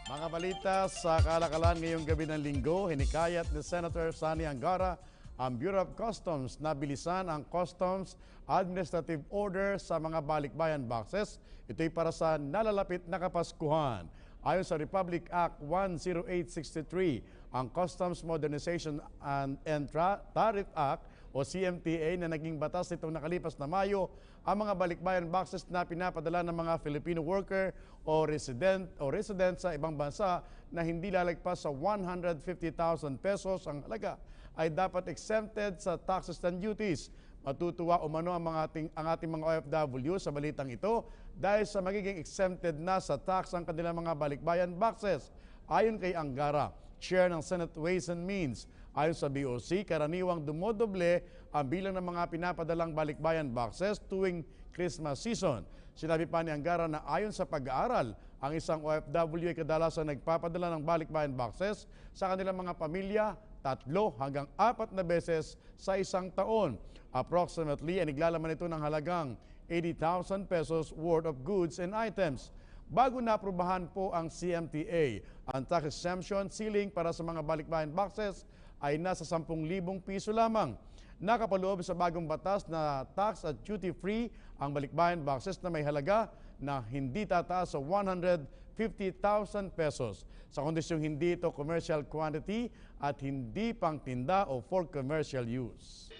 Mga balita sa kalakalan ngayong gabi ng linggo, hinikayat ni Senator Sani Angara ang Bureau of Customs na bilisan ang Customs Administrative Order sa mga balikbayan boxes. Ito'y para sa nalalapit na Kapaskuhan. Ayon sa Republic Act 10863, ang Customs Modernization and Tariff Act o CMTA na naging batas nitong nakalipas na Mayo, ang mga balikbayan boxes na pinapadala ng mga Filipino worker o resident sa ibang bansa na hindi lalagpas sa 150,000 pesos ang halaga ay dapat exempted sa taxes and duties. Matutuwa umano ang ating mga OFW sa balitang ito dahil sa magiging exempted na sa tax ang kanilang mga balikbayan boxes. Ayon kay Angara, Chair ng Senate Ways and Means, ayon sa BOC, karaniwang dumodoble ang bilang ng mga pinapadalang balikbayan boxes tuwing Christmas season. Sinabi pa ni Angara na ayon sa pag-aaral, ang isang OFW ay kadalasan nagpapadala ng balikbayan boxes sa kanilang mga pamilya 3 hanggang 4 na beses sa isang taon. Approximately, ay naglalaman ito ng halagang 80,000 pesos worth of goods and items. Bago naaprubahan po ang CMTA, ang tax exemption ceiling para sa mga balikbayan boxes ay nasa 10,000 piso lamang. Nakapaloob sa bagong batas na tax at duty-free ang balikbayan boxes na may halaga na hindi tataas sa 150,000 pesos. Sa kondisyong hindi ito commercial quantity at hindi pang tinda o for commercial use.